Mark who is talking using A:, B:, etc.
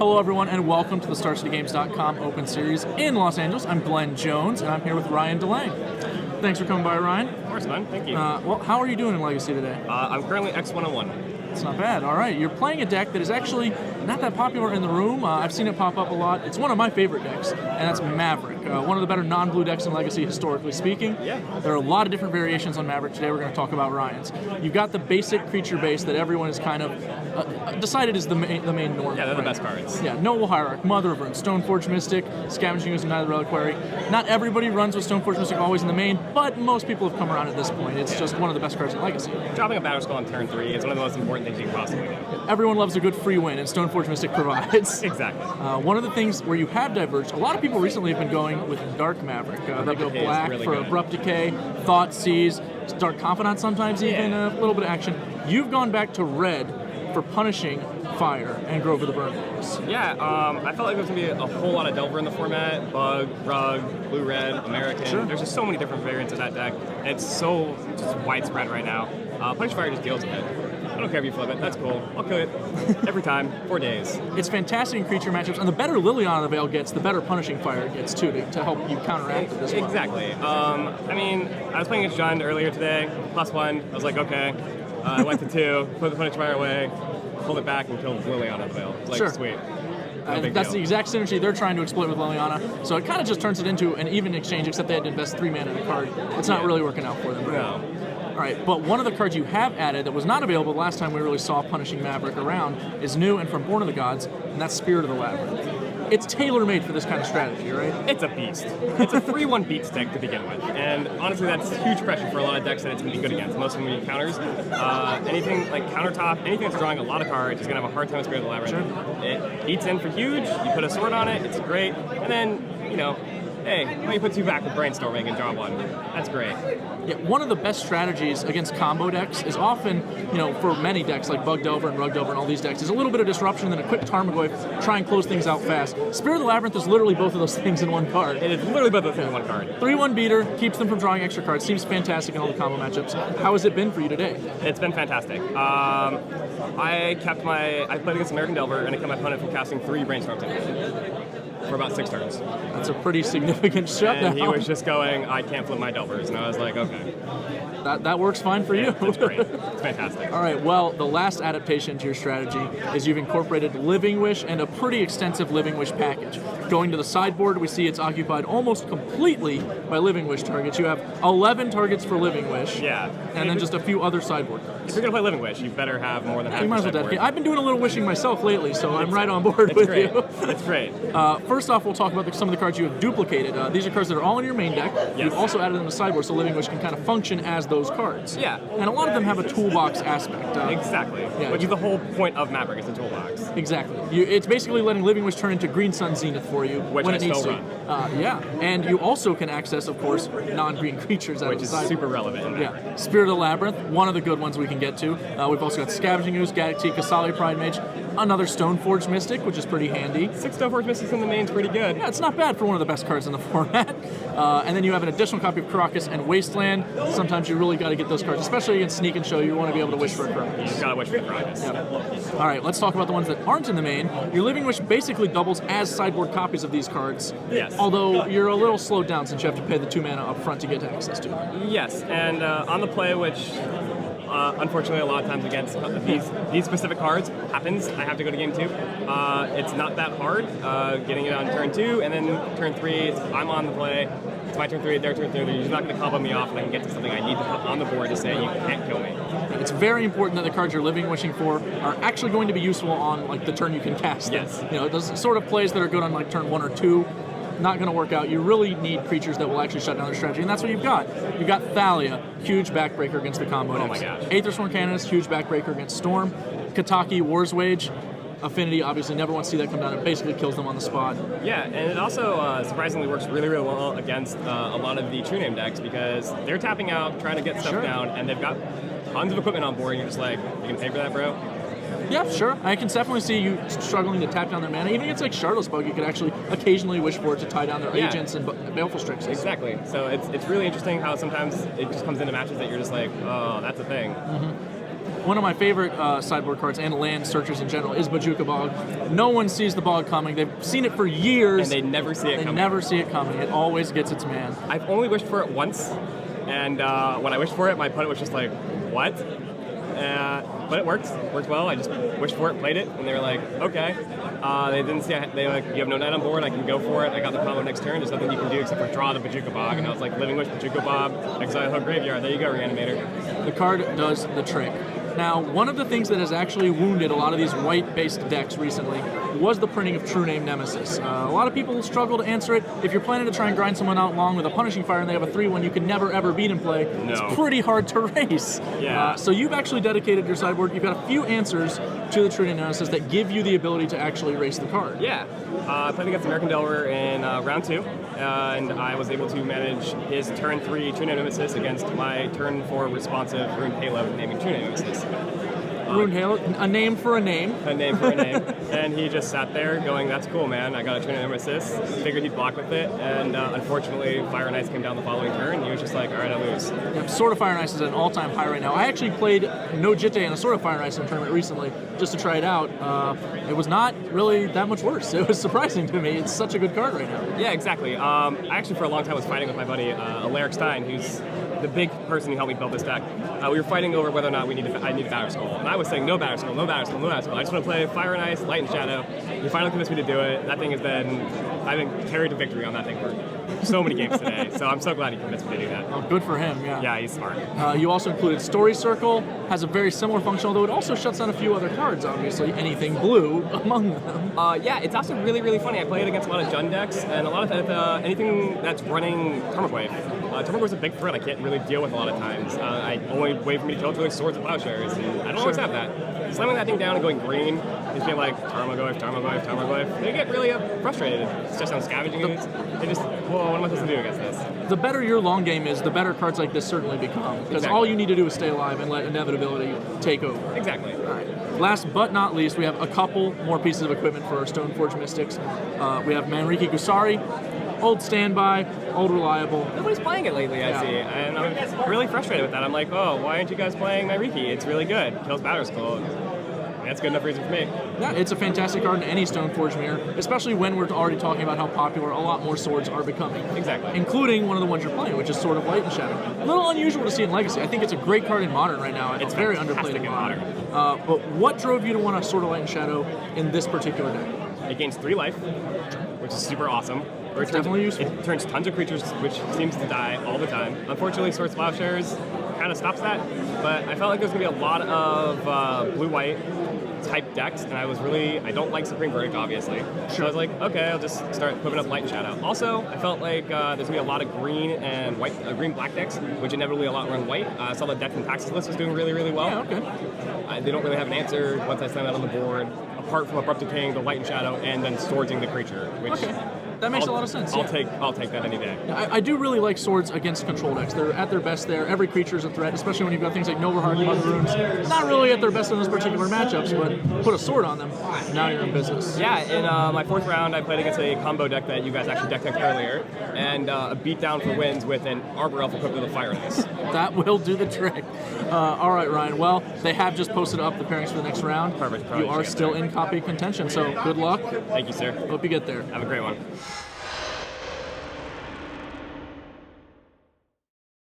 A: Hello, everyone, and welcome to the StarCityGames.com Open Series in Los Angeles. I'm Glenn Jones, and I'm here with Ryan Delang. Thanks for coming by, Ryan.
B: Of course, man. Thank you.
A: Well, how are you doing in Legacy today?
B: I'm currently X101.
A: It's not bad. All right. You're playing a deck that is actually not that popular in the room. I've seen it pop up a lot. It's one of my favorite decks, and that's Maverick. One of the better non-blue decks in Legacy, historically speaking.
B: Yeah.
A: There are a lot of different variations on Maverick. Today we're going to talk about Ryan's. You've got the basic creature base that everyone has kind of decided is the main norm.
B: Yeah, they're the
A: right?
B: best cards.
A: Yeah, Noble Hierarch, Mother of Runes, Stoneforge Mystic, Scavenging Ooze, and Neither Reliquary. Not everybody runs with Stoneforge Mystic always in the main, but most people have come around at this point. It's just one of the best cards in Legacy.
B: Dropping a Battle Skull on turn 3 is one of the most important things you can possibly do.
A: Everyone loves a good free win, and Stoneforge Mystic provides.
B: Exactly.
A: One of the things where you have diverged, a lot of people recently have been going with Dark Maverick. They go
B: Decay
A: black
B: really
A: for
B: good.
A: Abrupt Decay, Thought Seize, Dark Confidant sometimes even, a little bit of action. You've gone back to red for Punishing Fire and Grove of the Burn Wolves.
B: Yeah, I felt like there's going to be a whole lot of Delver in the format. Bug, Rug, Blue-Red, American.
A: Sure.
B: There's just so many different variants of that deck. And it's so just widespread right now. Punish Fire just deals with it. I don't care if you flip it. That's cool. I'll kill it every time, 4 days.
A: It's fantastic in creature matchups, and the better Liliana the Veil gets, the better Punishing Fire gets too, to help you counteract it as well.
B: Exactly. I mean, I was playing against Jund earlier today. +1. I was like, okay. I went to 2, put the Punish Fire away, pulled it back, and killed Liliana the Veil. Like,
A: Sure.
B: sweet.
A: That's the exact synergy they're trying to exploit with Liliana. So it kind of just turns it into an even exchange, except they had to invest 3 mana in a card. It's not really working out for them. Right?
B: No.
A: All right, but one of the cards you have added that was not available last time we really saw Punishing Maverick around is new and from Born of the Gods, and that's Spirit of the Labyrinth. It's tailor-made for this kind of strategy, right?
B: It's a beast. It's a 3-1 beat stick to begin with, and honestly, that's huge pressure for a lot of decks that it's going to be good against. Most of them need counters. Anything like countertop, anything that's drawing a lot of cards is going to have a hard time with Spirit of the Labyrinth.
A: Sure.
B: It beats in for huge. You put a sword on it, it's great, and then hey, why don't you put 2 back with Brainstorming and draw 1? That's great.
A: Yeah, one of the best strategies against combo decks is often, for many decks like Bug Delver and Rug Delver and all these decks, is a little bit of disruption and then a quick Tarmogoyf, try and close things out fast. Spirit of the Labyrinth is literally both of those things in one card.
B: It is literally both of those in one card.
A: 3-1 beater, keeps them from drawing extra cards, seems fantastic in all the combo matchups. How has it been for you today?
B: It's been fantastic. I played against American Delver, and I kept my opponent from casting 3 Brainstorms for about 6 turns.
A: That's a pretty significant shutdown.
B: And he was just going, I can't flip my Delvers. And I was like, okay.
A: That works fine for you.
B: It's great. It's fantastic.
A: All right, well, the last adaptation to your strategy is you've incorporated Living Wish and a pretty extensive Living Wish package. Going to the sideboard, we see it's occupied almost completely by Living Wish targets. You have 11 targets for Living Wish.
B: Yeah.
A: And then just a few other sideboard
B: If
A: cards.
B: you're going to play Living Wish, you better have more than half
A: You might
B: your
A: as well
B: sideboard.
A: dedicate. I've been doing a little wishing myself lately, so I'm right on board with
B: Great.
A: you.
B: It's great.
A: First off, we'll talk about some of the cards you have duplicated. These are cards that are all in your main deck.
B: Yes.
A: You've also added them to sideboard, so Living Wish can kind of function as those cards.
B: Yeah.
A: And a lot of them have a toolbox aspect.
B: Exactly.
A: Yeah.
B: Which is the whole point of Maverick, is the toolbox.
A: Exactly. It's basically letting Living Wish turn into Green Sun Zenith for you
B: Which
A: when
B: I
A: it needs
B: still
A: to.
B: run.
A: Yeah. And you also can access, of course, non-green creatures out
B: Which
A: of the
B: is
A: sideboard.
B: super relevant in that.
A: Yeah. Spirit of the Labyrinth, one of the good ones we can get to. We've also got Scavenging Ooze, Gaddock Tea, Kasali Pride Mage, another Stoneforge Mystic, which is pretty handy.
B: 6 Stoneforge Mystics in the main's pretty good.
A: Yeah, it's not bad for one of the best cards in the format. And then you have an additional copy of Caracas and Wasteland. Sometimes you really got to get those cards, especially against Sneak and Show. You want to be able to wish for a Caracas.
B: You've got to wish for Caracas.
A: Yep. All right, let's talk about the ones that aren't in the main. Your Living Wish basically doubles as sideboard copies of these cards.
B: Yes.
A: Although you're a little slowed down since you have to pay the 2 mana up front to get access to it.
B: Yes, and on the play, which unfortunately a lot of times against these specific cards happens, I have to go to game 2. It's not that hard getting it on turn 2, and then turn 3, I'm on the play. It's my turn 3, their turn 3. They're just not going to combo me off, and I can get to something I need to put on the board to say you can't kill me.
A: It's very important that the cards you're Living Wishing for are actually going to be useful on like the turn you can cast them.
B: Yes.
A: Those sort of plays that are good on like turn 1 or 2, not going to work out. You really need creatures that will actually shut down their strategy, and that's what you've got. You've got Thalia, huge backbreaker against the combo decks.
B: Oh my gosh.
A: Aethersworn Canonist, huge backbreaker against Storm. Kataki, War's Wage. Affinity, obviously, never want to see that come down. It basically kills them on the spot.
B: Yeah, and it also surprisingly works really, really well against a lot of the True Name decks because they're tapping out, trying to get stuff down, and they've got tons of equipment on board, and you're just like, you can pay for that, bro?
A: Yeah, sure. I can definitely see you struggling to tap down their mana. Even against like Shardless Bug, you could actually occasionally wish for it to tie down their agents and Baleful Strixes.
B: Exactly. So it's really interesting how sometimes it just comes into matches that you're just like, oh, that's a thing.
A: one of my favorite sideboard cards and land searchers in general is Bojuka Bog. No one sees the bog coming. They've seen it for years.
B: And they never see it coming.
A: They never see it coming. It always gets its man.
B: I've only wished for it once, and when I wished for it, my opponent was just like, what? But it worked well. I just wished for it, played it, and they were like, okay. They didn't see, they were like, you have no knight on board, I can go for it. I got the combo next turn, there's nothing you can do except for draw the Bojuka Bog. And I was like, Living Wish, Bojuka Bog, Exile Hook Graveyard, there you go, Reanimator.
A: The card does the trick. Now, one of the things that has actually wounded a lot of these white-based decks recently was the printing of True Name Nemesis. A lot of people struggle to answer it. If you're planning to try and grind someone out long with a Punishing Fire and they have a 3-1 you can never ever beat in play, it's pretty hard to race.
B: Yeah.
A: So you've actually dedicated your sideboard. You've got a few answers to the True Name Nemesis that give you the ability to actually race the card.
B: Yeah. I played against American Delaware in round 2, and I was able to manage his turn 3 True Name Nemesis against my turn 4 responsive Ruined Halo naming True Name Nemesis.
A: Ruined Halo, a name for a name.
B: A name for a name. And he just sat there going, that's cool, man. I got a True Name Nemesis. Figured he'd block with it. And unfortunately, Fire and Ice came down the following turn. And he was just like, all right, I lose.
A: Yeah, Sword of Fire and Ice is at an all-time high right now. I actually played no Jitte and a Sword of Fire and Ice in a tournament recently just to try it out. It was not really that much worse. It was surprising to me. It's such a good card right now.
B: Yeah, exactly. I actually, for a long time, was fighting with my buddy, Alaric Stein, who's the big person who helped me build this deck. We were fighting over whether or not I need Batter Skull. And I was saying, no Batter Skull, no Batter Skull, no Batter Skull. I just want to play Fire and Ice, Light and Shadow. He finally convinced me to do it. That thing has been, I've been carried to victory on that thing for so many games today. So I'm so glad he convinced me to do that.
A: Oh, good for him, yeah.
B: Yeah, he's smart.
A: You also included Story Circle, has a very similar function, although it also shuts down a few other cards, obviously, anything blue among them.
B: Yeah, it's also really, really funny. I played against a lot of Jund decks, and a lot of anything that's running Tarmogoyf. Tarmogoyf's a big threat I can't really deal with a lot of times. Only way for me to kill it is really Swords and Plowshares, and I don't always have that. Slamming that thing down and going green is being like, Tarmogoyf, Tarmogoyf, Tarmogoyf. They get really frustrated. It's just on scavenging units. They just, whoa, what am I supposed to do against this?
A: The better your long game is, the better cards like this certainly become. Because all you need to do is stay alive and let inevitability take over.
B: Exactly.
A: All right. Last but not least, we have a couple more pieces of equipment for our Stoneforge Mystics. We have Manriki Gusari, old standby, old reliable.
B: Nobody's playing it lately, I see. And I'm really frustrated with that. I'm like, oh, why aren't you guys playing Manriki? It's really good. Kills Batter Skull. That's good enough reason for me.
A: Yeah, it's a fantastic card in any Stoneforge mirror, especially when we're already talking about how popular a lot more swords are becoming.
B: Exactly.
A: Including one of the ones you're playing, which is Sword of Light and Shadow. A little unusual to see in Legacy. I think it's a great card in Modern right now. It's very underplayed in Modern. But what drove you to want a Sword of Light and Shadow in this particular deck?
B: It gains 3 life, which is super awesome.
A: It's definitely useful.
B: It turns tons of creatures, which seems to die all the time. Unfortunately, Swords Plowshares kind of stops that, but I felt like there's going to be a lot of blue-white type decks, and I don't like Supreme Verdict, obviously. Sure. So I was like, okay, I'll just start putting up Light and Shadow. Also, I felt like there's going to be a lot of green and white, green-black decks, which inevitably a lot run white. I saw the deck from Taxes list was doing really, really well.
A: Yeah, okay.
B: They don't really have an answer once I slam that on the board, apart from Abrupt Decaying, the Light and Shadow, and then Swordsing the creature, which...
A: Okay. That makes a lot of sense.
B: I'll take that any day.
A: I do really like swords against control decks. They're at their best there. Every creature is a threat, especially when you've got things like Nova Heart and Mother Runes. Not really at their best in those particular matchups, but put a sword on them, now you're in business.
B: Yeah, in my 4th round, I played against a combo deck that you guys actually deck teched earlier, and a beatdown for wins with an Arbor Elf equipped with a Fire and Ice.
A: That will do the trick. All right, Ryan. Well, they have just posted up the pairings for the next round.
B: Perfect.
A: You are still in copy contention, so good luck.
B: Thank you, sir.
A: Hope you get there.
B: Have a great one.